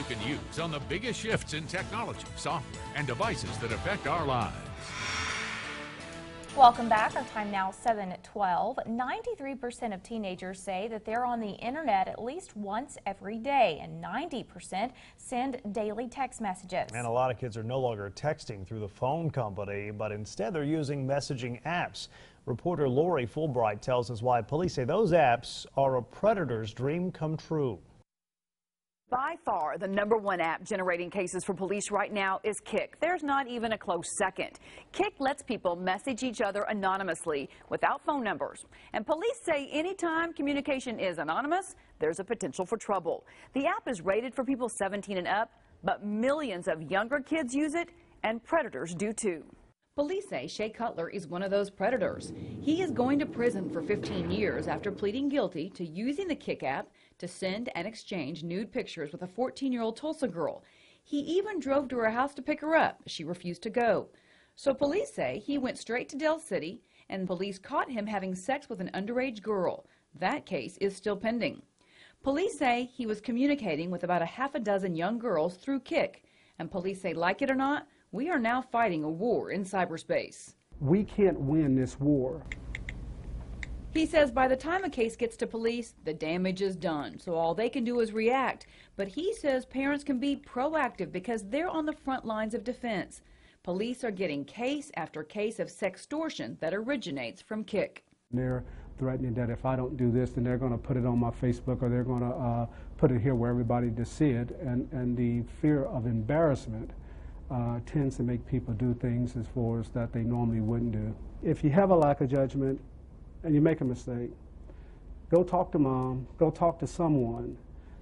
can use on the biggest shifts in technology, software, and devices that affect our lives. Welcome back. Our time now 7:12. 93% of teenagers say that they're on the internet at least once every day, and 90% send daily text messages. And a lot of kids are no longer texting through the phone company, but instead they're using messaging apps. Reporter Lori Fulbright tells us why police say those apps are a predator's dream come true. By far, the #1 app generating cases for police right now is KIk. There's not even a close second. KIk lets people message each other anonymously without phone numbers. And police say anytime communication is anonymous, there's a potential for trouble. The app is rated for people 17 and up, but millions of younger kids use it, and predators do too. Police say Shay Cutler is one of those predators. He is going to prison for 15 years after pleading guilty to using the KIk app to send and exchange nude pictures with a 14-year-old Tulsa girl. He even drove to her house to pick her up. She refused to go. So police say he went straight to Del City, and police caught him having sex with an underage girl. That case is still pending. Police say he was communicating with about a half a dozen young girls through KIk. And police say, like it or not, we are now fighting a war in cyberspace. We can't win this war. He says by the time a case gets to police, the damage is done, so all they can do is react. But he says parents can be proactive because they're on the front lines of defense. Police are getting case after case of sextortion that originates from KIk. They're threatening that if I don't do this, then they're going to put it on my Facebook, or they're going to put it here where everybody can see it. And the fear of embarrassment tends to make people do things as far as that they normally wouldn't do. If you have a lack of judgment and you make a mistake, go talk to mom, go talk to someone,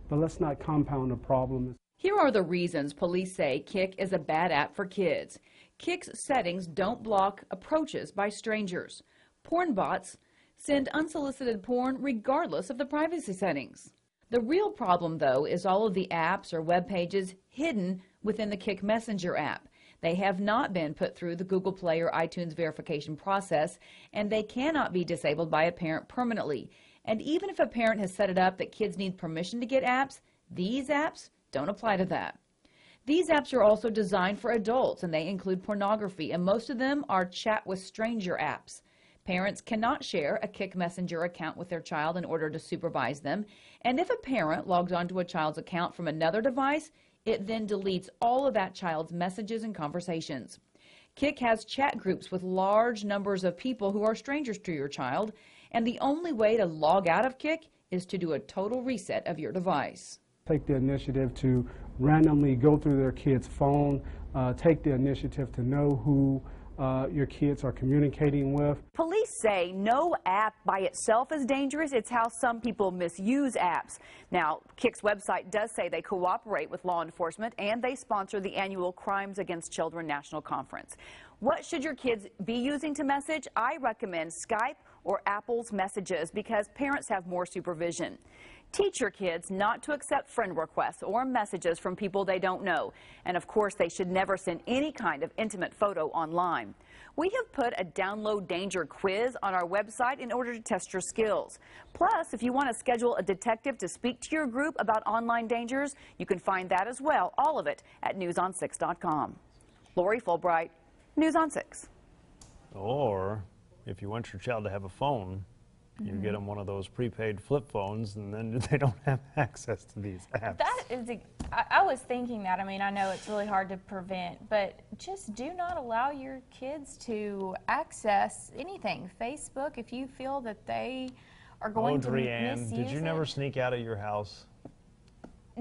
but let's not compound the problem. Here are the reasons police say KIk is a bad app for kids. KIk's settings don't block approaches by strangers. Porn bots send unsolicited porn regardless of the privacy settings. The real problem, though, is all of the apps or web pages hidden within the KIk Messenger app. They have not been put through the Google Play or iTunes verification process, and they cannot be disabled by a parent permanently. And even if a parent has set it up that kids need permission to get apps, these apps don't apply to that. These apps are also designed for adults, and they include pornography, and most of them are chat with stranger apps. Parents cannot share a KIk Messenger account with their child in order to supervise them, and if a parent logs onto a child's account from another device, it then deletes all of that child's messages and conversations. KIk has chat groups with large numbers of people who are strangers to your child, and the only way to log out of KIk is to do a total reset of your device. Take the initiative to randomly go through their kid's phone, take the initiative to know who your kids are communicating with. Police say no app by itself is dangerous. It's how some people misuse apps. Now, KIk's website does say they cooperate with law enforcement and they sponsor the annual Crimes Against Children National Conference. What should your kids be using to message? I recommend Skype or Apple's Messages because parents have more supervision. Teach your kids not to accept friend requests or messages from people they don't know. And of course, they should never send any kind of intimate photo online. We have put a download danger quiz on our website in order to test your skills. Plus, if you want to schedule a detective to speak to your group about online dangers, you can find that as well, all of it at newson6.com. Lori Fulbright, News on 6. Or if you want your child to have a phone, you get them one of those prepaid flip phones, and then they don't have access to these apps. That is, I was thinking that. I mean, I know it's really hard to prevent, but just do not allow your kids to access anything. Facebook, if you feel that they are going to misuse did you never sneak out of your house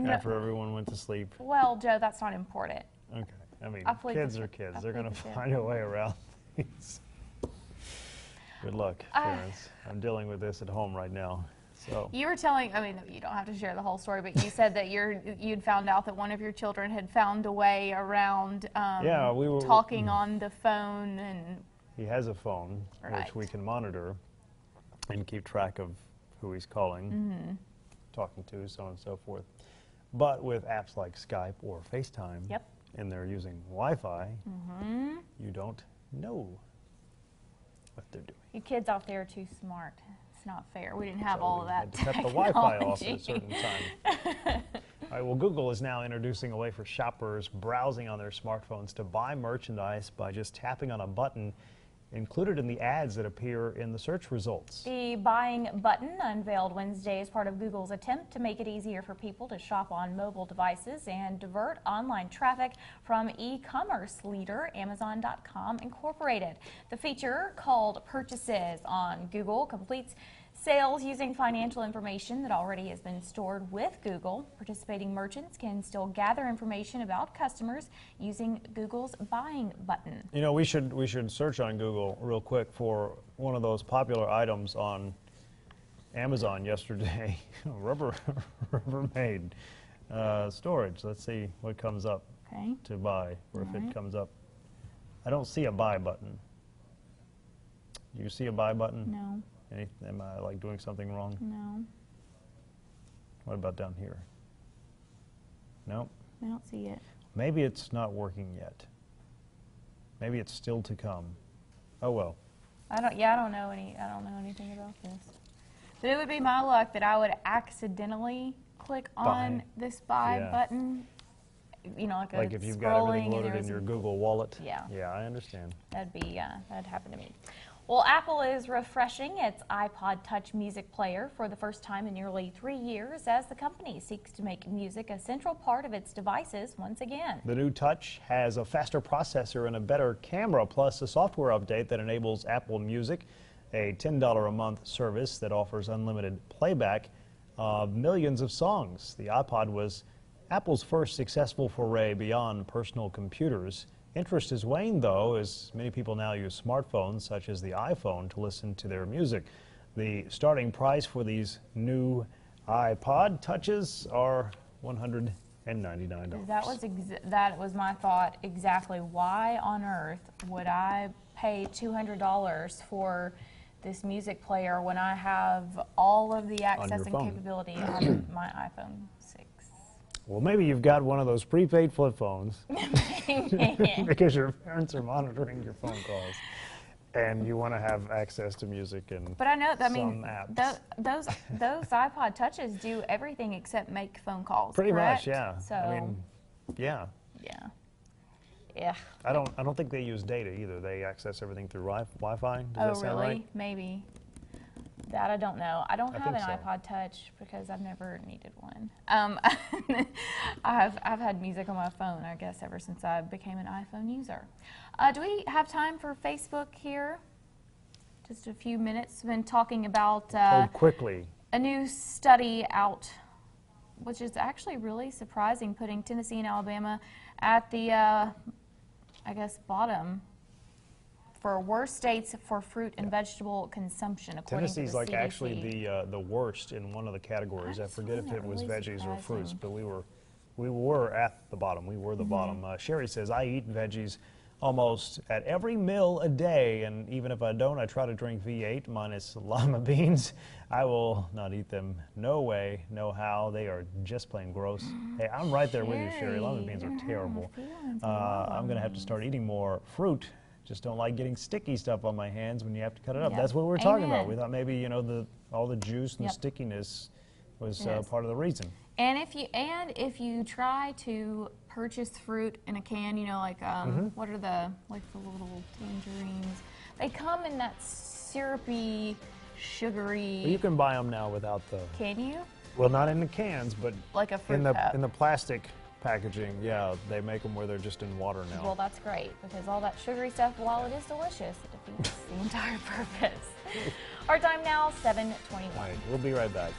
after everyone went to sleep? Well, Joe, that's not important. Okay. I mean, kids are kids. They're going to find a way around these. Good luck, parents. I'm dealing with this at home right now. So you were telling, I mean, you don't have to share the whole story, but you said that you'd found out that one of your children had found a way around we were talking on the phone. And he has a phone, which we can monitor and keep track of who he's calling, talking to, so on and so forth. But with apps like Skype or FaceTime, and they're using Wi-Fi, you don't know what they're doing. You kids out there are too smart. It's not fair. We didn't have all of that technology. Cut the Wi-Fi off at a certain time. All right, well, Google is now introducing a way for shoppers browsing on their smartphones to buy merchandise by just tapping on a button included in the ads that appear in the search results. The buying button unveiled Wednesday as part of Google's attempt to make it easier for people to shop on mobile devices and divert online traffic from e-commerce leader Amazon.com Incorporated. The feature, called Purchases on Google, completes sales using financial information that already has been stored with Google. Participating merchants can still gather information about customers using Google's buying button. You know, we should search on Google real quick for one of those popular items on Amazon yesterday, Rubbermaid storage. Let's see what comes up to buy, or if it comes up. I don't see a buy button. Do you see a buy button? No. Am I like doing something wrong? No. What about down here? Nope. I don't see it. Maybe it's not working yet. Maybe it's still to come. Oh well. I don't know anything about this. But it would be my luck that I would accidentally click on this buy button. You know, like if you've got everything loaded in your Google Wallet. Yeah. Yeah, I understand. That'd happen to me. Well, Apple is refreshing its iPod Touch music player for the first time in nearly 3 years as the company seeks to make music a central part of its devices once again. The new Touch has a faster processor and a better camera, plus a software update that enables Apple Music, a $10 a month service that offers unlimited playback of millions of songs. The iPod was Apple's first successful foray beyond personal computers. Interest has waned, though, as many people now use smartphones, such as the iPhone, to listen to their music. The starting price for these new iPod Touches are $199. That was my thought exactly. Why on earth would I pay $200 for this music player when I have all of the access and capability on my iPhone 6? Well, maybe you've got one of those prepaid flip phones because your parents are monitoring your phone calls, and you want to have access to music and But I know, apps. those iPod Touches do everything except make phone calls. Pretty correct? much, yeah. So, I mean, yeah. Yeah. I don't think they use data either. They access everything through Wi-Fi. Does that sound really? right? Maybe. That I don't know. I don't have an so. iPod Touch because I've never needed one. I've had music on my phone, I guess, ever since I became an iPhone user. Do we have time for Facebook here? Just a few minutes. We've been talking about quickly. A new study out, which is actually really surprising, putting Tennessee and Alabama at the, I guess, bottom for worst states for fruit and vegetable consumption, according to the CDC. Tennessee's like actually the worst in one of the categories. I forget if it was veggies or fruits, but we were at the bottom. We were the bottom. Sherry says, I eat veggies almost at every meal a day, and even if I don't, I try to drink V8 minus lima beans. I will not eat them. No way, no how. They are just plain gross. Hey, I'm right there with you, Sherry. Lima beans are terrible. I'm going to have to start eating more fruit. Just don't like getting sticky stuff on my hands when you have to cut it up. Yep. That's what we were talking about. We thought maybe, you know, all the juice and the stickiness was part of the reason. And if you try to purchase fruit in a can, you know, like what are the little tangerines? They come in that syrupy, sugary. Well, you can buy them now without the. Can you? Well, not in the cans, but like a fruit in the plastic packaging. Yeah, they make them where they're just in water now. Well, that's great because all that sugary stuff, while it is delicious, it defeats the entire purpose. Our time now, 7:21. All right, we'll be right back.